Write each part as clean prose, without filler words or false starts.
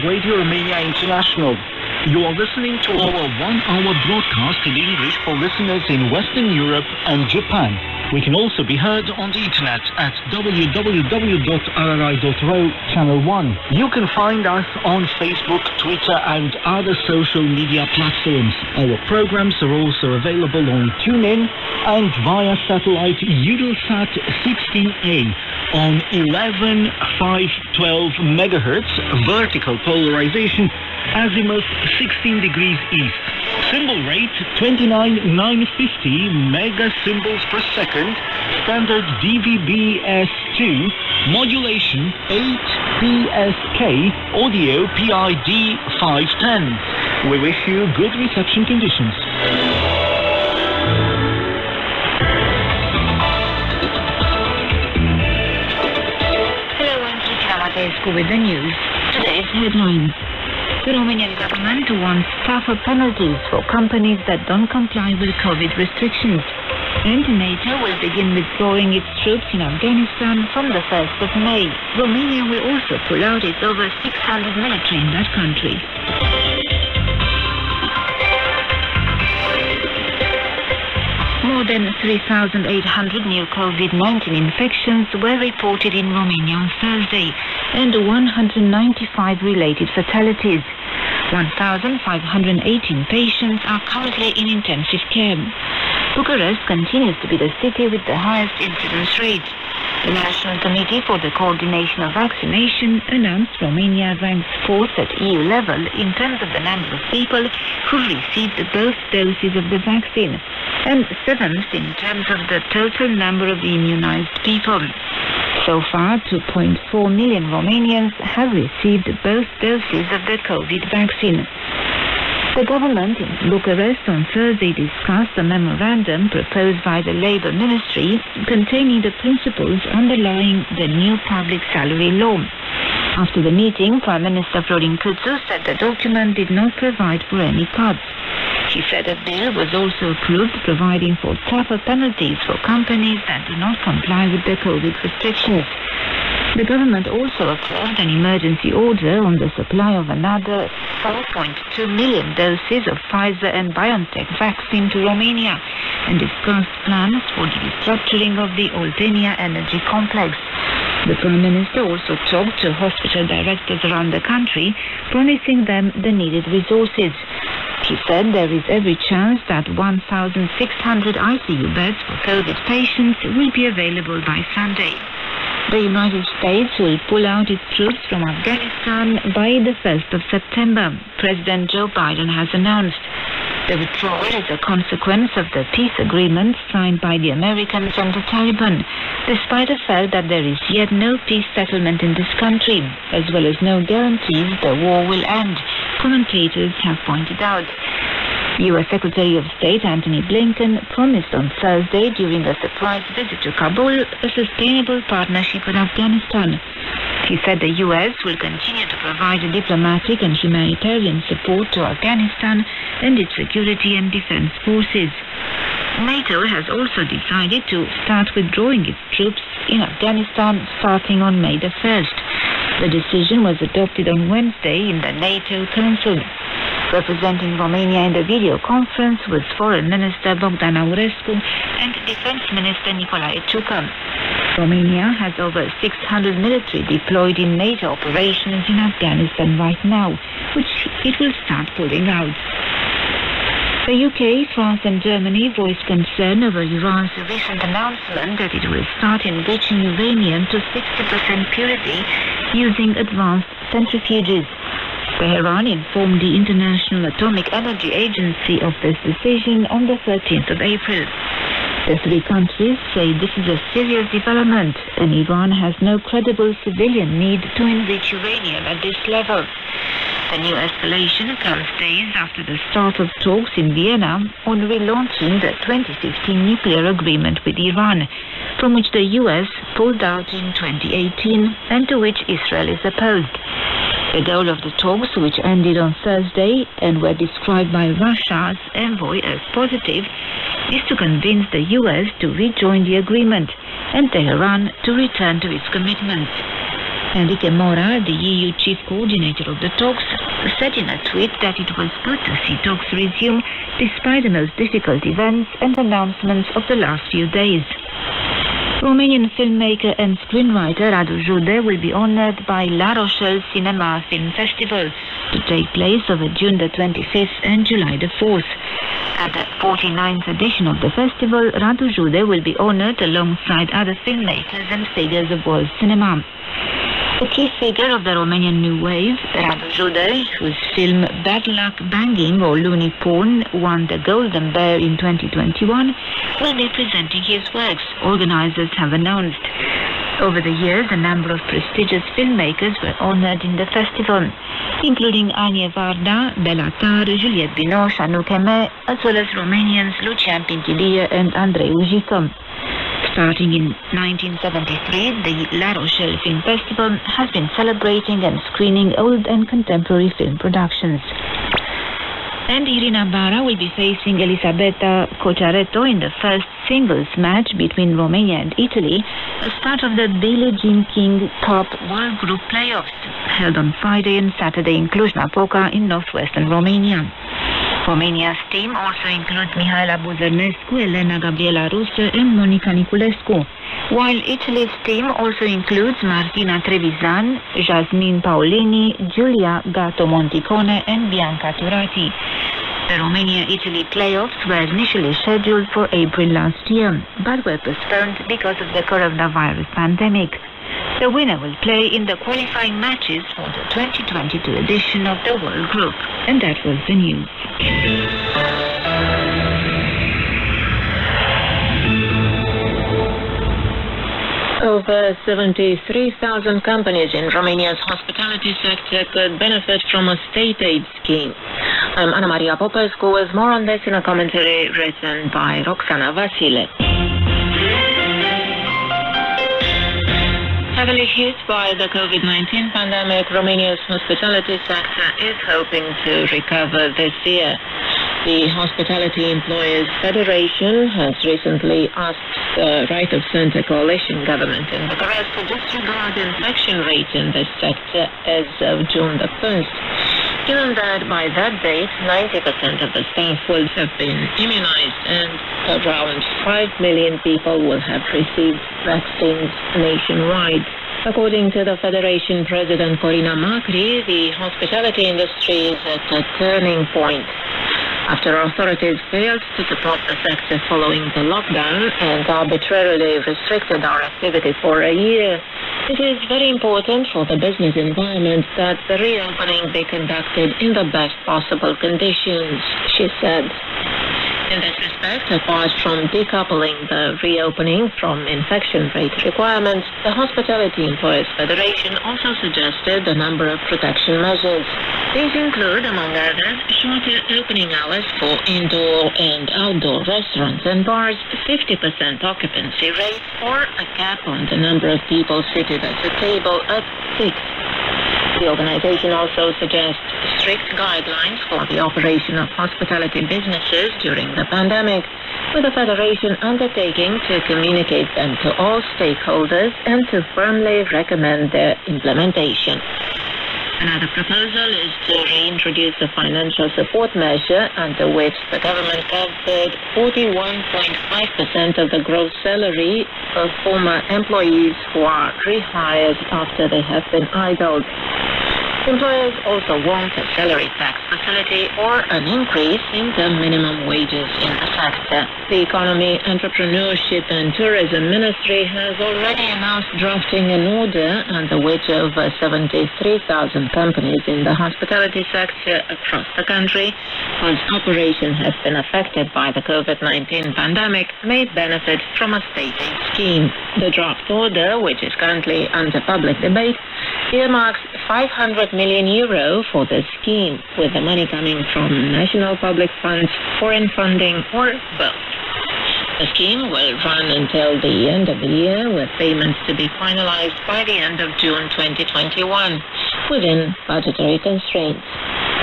Radio Romania International. You are listening to our one-hour broadcast in English for listeners in Western Europe and Japan. We can also be heard on the internet at www.rri.ro Channel 1. You can find us on Facebook, Twitter and other social media platforms. Our programs are also available on TuneIn and via satellite Eutelsat 16A on 11,512 MHz, vertical polarization, azimuth 16 degrees east. Symbol rate 29,950 mega symbols per second, standard DVB-S2, modulation 8 PSK, audio PID 510. We wish you good reception conditions. Hello, I'm Cristina Mateescu with the news. Today's headlines. The Romanian government wants tougher penalties for companies that don't comply with COVID restrictions. And NATO will begin withdrawing its troops in Afghanistan from the 1st of May. Romania will also pull out its over 600 military in that country. More than 3,800 new COVID-19 infections were reported in Romania on Thursday, and 195 related fatalities. 1,518 patients are currently in intensive care. Bucharest continues to be the city with the highest incidence rate. The National Committee for the Coordination of Vaccination announced Romania ranks 4th at EU level in terms of the number of people who received both doses of the vaccine, and 7th in terms of the total number of immunized people. So far, 2.4 million Romanians have received both doses of the COVID vaccine. The government in Bucharest on Thursday discussed a memorandum proposed by the Labour Ministry containing the principles underlying the new public salary law. After the meeting, Prime Minister Florin Câțu said the document did not provide for any cuts. He said a bill was also approved providing for tougher penalties for companies that do not comply with the COVID restrictions. The government also approved an emergency order on the supply of another 4.2 million doses of Pfizer and BioNTech vaccine to Romania and discussed plans for the restructuring of the Oltenia energy complex. The Prime Minister also talked to hospital directors around the country, promising them the needed resources. He said there is every chance that 1,600 ICU beds for COVID patients will be available by Sunday. The United States will pull out its troops from Afghanistan by the 1st of September, President Joe Biden has announced. The withdrawal is a consequence of the peace agreement signed by the Americans and the Taliban, despite the fact that there is yet no peace settlement in this country, as well as no guarantees the war will end, commentators have pointed out. U.S. Secretary of State Antony Blinken promised on Thursday during a surprise visit to Kabul a sustainable partnership with Afghanistan. He said the U.S. will continue to provide diplomatic and humanitarian support to Afghanistan and its security and defense forces. NATO has also decided to start withdrawing its troops in Afghanistan starting on May the 1st. The decision was adopted on Wednesday in the NATO Council. Representing Romania in the video conference was Foreign Minister Bogdan Aurescu and Defense Minister Nicolae Ciucă. Romania has over 600 military deployed in NATO operations in Afghanistan right now, which it will start pulling out. The UK, France and Germany voiced concern over Iran's recent announcement that it will start enriching uranium to 60% purity using advanced centrifuges. Tehran informed the International Atomic Energy Agency of this decision on the 13th of April. The three countries say this is a serious development and Iran has no credible civilian need to enrich uranium at this level. The new escalation comes days after the start of talks in Vienna on relaunching the 2015 nuclear agreement with Iran, from which the US pulled out in 2018 and to which Israel is opposed. The goal of the talks, which ended on Thursday and were described by Russia's envoy as positive, is to convince the US to rejoin the agreement and Tehran to return to its commitments. Enrique Mora, the EU chief coordinator of the talks, said in a tweet that it was good to see talks resume despite the most difficult events and announcements of the last few days. Romanian filmmaker and screenwriter Radu Jude will be honored by La Rochelle Cinema Film Festival to take place over June the 25th and July the 4th. At the 49th edition of the festival, Radu Jude will be honored alongside other filmmakers and figures of world cinema. The key figure of the Romanian New Wave, Radu Jude, whose film Bad Luck Banging or Looney Porn won the Golden Bear in 2021, will be presenting his works, organizers have announced. Over the years, a number of prestigious filmmakers were honored in the festival, including Anie Varda, Bela Tar, Juliette Binoche, Anouk Aimée, as well as Romanians Lucian Pintilie and Andrei Ujică. Starting in 1973, the La Rochelle Film Festival has been celebrating and screening old and contemporary film productions. And Irina Bara will be facing Elisabetta Cocciaretto in the first singles match between Romania and Italy as part of the Billie Jean King Cup World Group Playoffs, held on Friday and Saturday in Cluj-Napoca in northwestern Romania. Romania's team also includes Mihaela Buzărnescu, Elena Gabriela Rusă and Monica Niculescu, while Italy's team also includes Martina Trevisan, Jasmine Paolini, Giulia Gatto Monticone and Bianca Turati. The Romania-Italy playoffs were initially scheduled for April last year, but were postponed because of the coronavirus pandemic. The winner will play in the qualifying matches for the 2022 edition of the World Group. And that was the news. Over 73,000 companies in Romania's hospitality sector could benefit from a state aid scheme. I'm Ana Maria Popescu with more on this in a commentary written by Roxana Vasile. Heavily hit by the COVID-19 pandemic, Romania's hospitality sector is hoping to recover this year. The Hospitality Employers Federation has recently asked the Right of Centre coalition government in Bucharest to disregard the infection rate in this sector as of June the 1st, given that by that date 90% of the staff will have been immunized and around 5 million people will have received vaccines nationwide. According to the Federation President Corina Macri, the hospitality industry is at a turning point. After authorities failed to support the sector following the lockdown and arbitrarily restricted our activity for a year, it is very important for the business environment that the reopening be conducted in the best possible conditions, she said. In this respect, apart from decoupling the reopening from infection rate requirements, the Hospitality Employers Federation also suggested a number of protection measures. These include, among others, shorter opening hours for indoor and outdoor restaurants and bars, 50% occupancy rate, or a cap on the number of people seated at a table at 6. The organization also suggests strict guidelines for the operation of hospitality businesses during the pandemic, with the Federation undertaking to communicate them to all stakeholders and to firmly recommend their implementation. Another proposal is to reintroduce a financial support measure under which the government covered 41.5% of the gross salary of former employees who are rehired after they have been idled. Employers also want a salary tax facility or an increase in the minimum wages in the sector. The Economy, Entrepreneurship and Tourism Ministry has already announced drafting an order under which over 73,000 companies in the hospitality sector across the country, whose operations have been affected by the COVID-19 pandemic, may benefit from a state aid scheme. The draft order, which is currently under public debate, earmarks €500 million for this scheme, with the money coming from national public funds, foreign funding, or both. The scheme will run until the end of the year, with payments to be finalized by the end of June 2021, within budgetary constraints.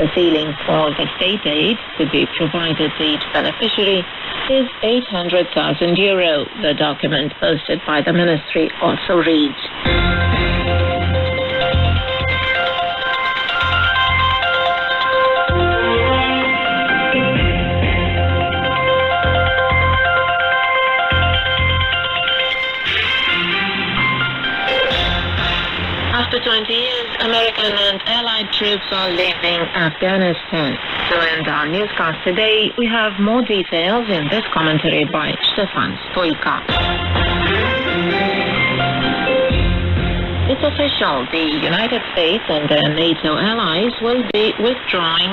The ceiling for the state aid to be provided to each beneficiary is €800,000, the document posted by the ministry also reads. 20 years, American and Allied troops are leaving Afghanistan. To end our newscast today, we have more details in this commentary by Stefan Stoica. It's official. The United States and their NATO allies will be withdrawing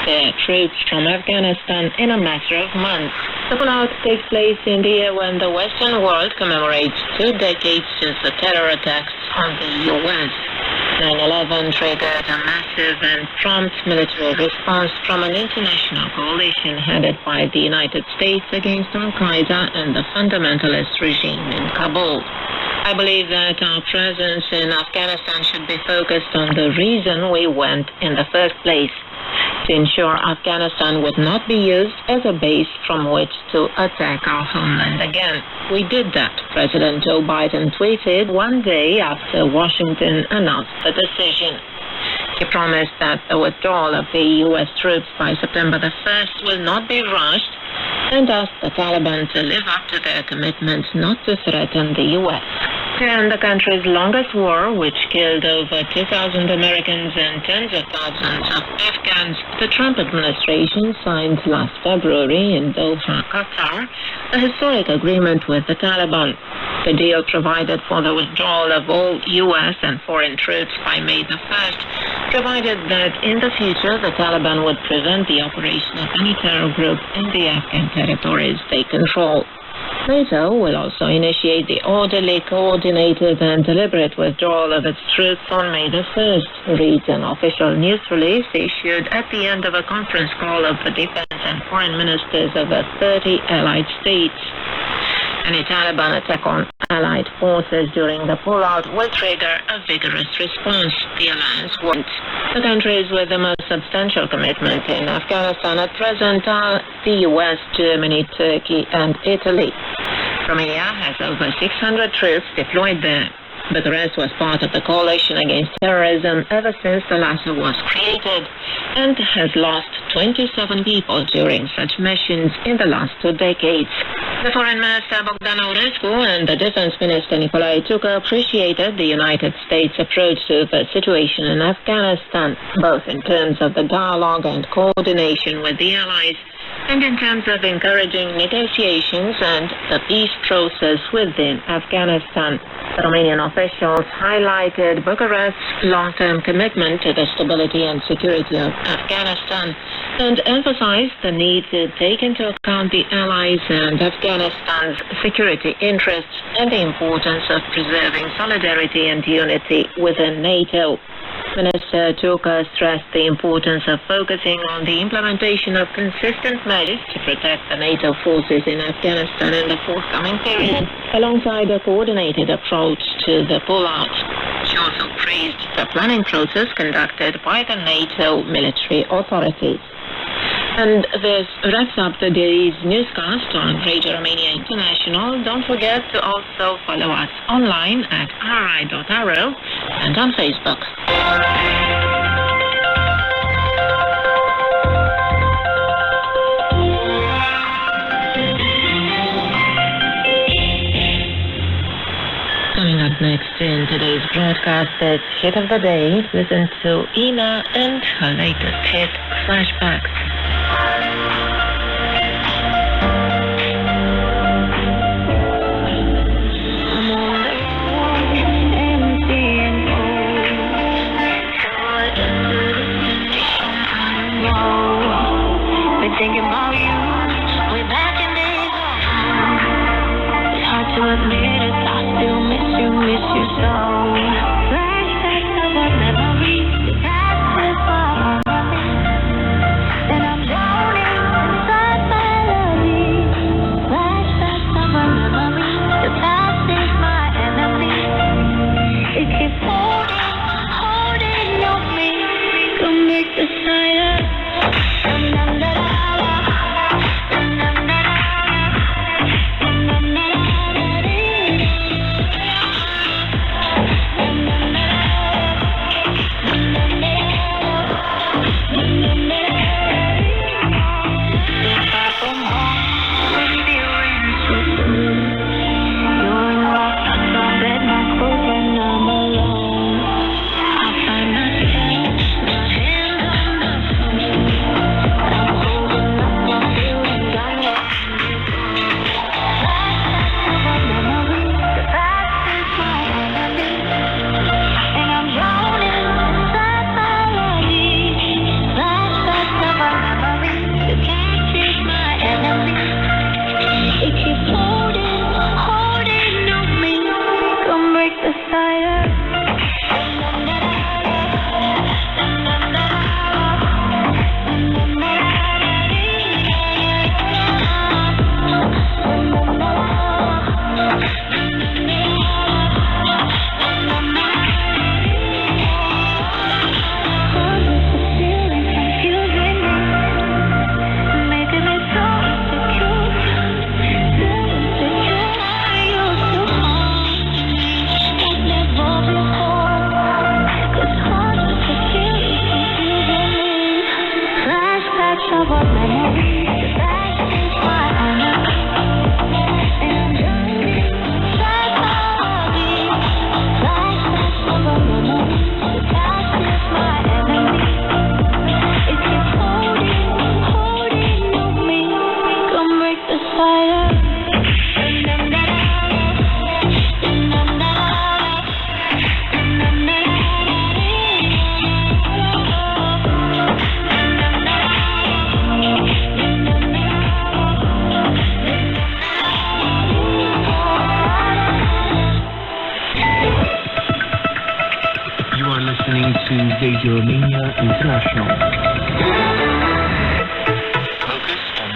their troops from Afghanistan in a matter of months. The pullout takes place in the year when the Western world commemorates 2 decades since the terror attacks on the U.S. 9/11 triggered a massive and prompt military response from an international coalition headed by the United States against Al-Qaeda and the fundamentalist regime in Kabul. I believe that our presence in Afghanistan should be focused on the reason we went in the first place, to ensure Afghanistan would not be used as a base from which to attack our homeland again. We did that, President Joe Biden tweeted one day after Washington announced the decision. He promised that the withdrawal of the U.S. troops by September the 1st will not be rushed, and asked the Taliban to live up to their commitment not to threaten the U.S. To end the country's longest war, which killed over 2,000 Americans and tens of thousands of Afghans, the Trump administration signed last February in Doha, Qatar, a historic agreement with the Taliban. The deal provided for the withdrawal of all U.S. and foreign troops by May the 1st, provided that in the future the Taliban would prevent the operation of any terror group in the Afghan territories they control. NATO will also initiate the orderly, coordinated and deliberate withdrawal of its troops on May the 1st, reads an official news release issued at the end of a conference call of the defense and foreign ministers of the 30 allied states. Any Taliban attack on allied forces during the pullout will trigger a vigorous response, the alliance wants. The countries with the most substantial commitment in Afghanistan at present are the US, Germany, Turkey and Italy. Romania has over 600 troops deployed there, but the rest was part of the coalition against terrorism ever since the latter was created, and has lost 27 people during such missions in the last 2 decades. The Foreign Minister Bogdan Aurescu and the Defense Minister Nicolae Tucă appreciated the United States' approach to the situation in Afghanistan, both in terms of the dialogue and coordination with the allies, and in terms of encouraging negotiations and the peace process within Afghanistan. The Romanian officials highlighted Bucharest's long-term commitment to the stability and security of Afghanistan and emphasized the need to take into account the allies and Afghanistan's security interests and the importance of preserving solidarity and unity within NATO. Minister Tucă stressed the importance of focusing on the implementation of consistent measures to protect the NATO forces in Afghanistan in the forthcoming period, alongside a coordinated approach to the pullout. She also praised the planning process conducted by the NATO military authorities. And this wraps up today's newscast on Radio Romania International. Don't forget to also follow us online at ri.ro and on Facebook. Coming up next in today's broadcast, it's Hit of the Day. Listen to Ina and her latest hit, Flashbacks. Thinking about you, way back in days of home. It's hard to admit it, I still miss you so. Flashbacks of our memories, the past is far away. And I'm drowning inside melodies. Flashbacks of our memories, the past is my enemy. It keeps holding on me. Come make the sign up.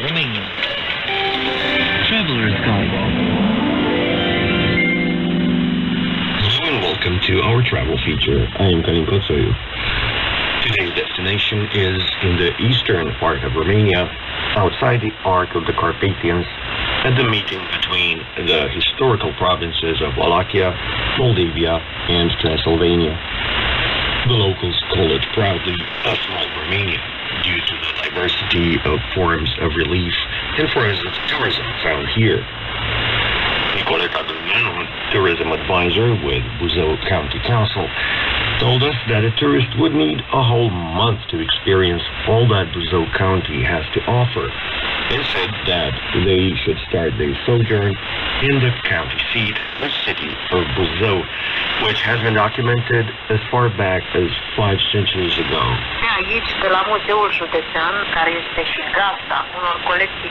Romania. Traveler's Guide. Hello and welcome to our travel feature. I am Karin Kotsoyu. Today's destination is in the eastern part of Romania, outside the Arc of the Carpathians, at the meeting between the historical provinces of Wallachia, Moldavia, and Transylvania. The locals call it proudly a small Romania due to the diversity of forms of relief and forms of tourism found here. Nicoleta Gulmanu, tourism advisor with Buzău County Council, told us that a tourist would need a whole month to experience all that Buzău County has to offer, and said that they should start their sojourn in the county seat, the city of Buzău, which has been documented as far back as 5 centuries ago.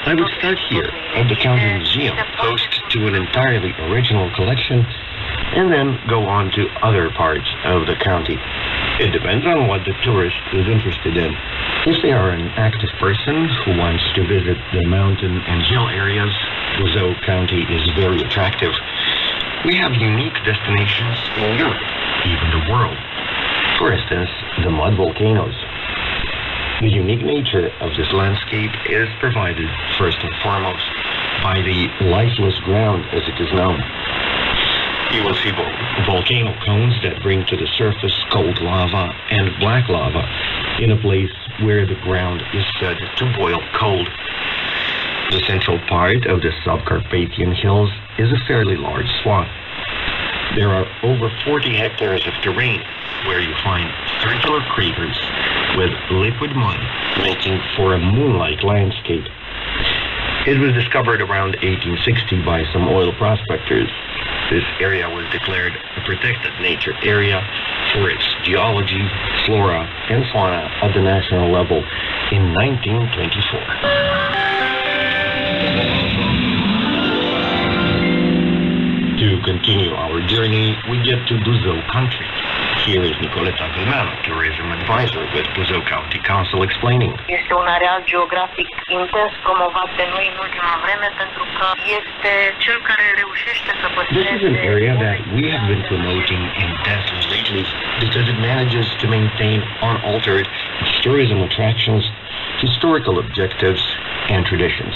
I would start here at the county museum, host to an entirely original collection, and then go on to other parts of the county. It depends on what the tourist is interested in. If they are an active person who wants to visit the mountain and hill areas, Buzău County is very attractive. We have unique destinations in Europe, even the world. For instance, the mud volcanoes. The unique nature of this landscape is provided first and foremost by the lifeless ground as it is known. You will see volcano cones that bring to the surface cold lava and black lava in a place where the ground is said to boil cold. The central part of the Subcarpathian Hills is a fairly large swath. There are over 40 hectares of terrain where you find circular craters with liquid mud making for a moon-like landscape. It was discovered around 1860 by some oil prospectors. This area was declared a protected nature area for its geology, flora, and fauna at the national level in 1924. To continue our journey, we get to Buzău country. Here is Nicoleta Gulmanu, tourism advisor with Buzău County Council, explaining. Este un areal geografic intens promovat de noi în ultima vreme pentru că este cel care reușește să păstreze. This is an area that we have been promoting intensely lately because it manages to maintain unaltered its tourism attractions, historical objectives, and traditions.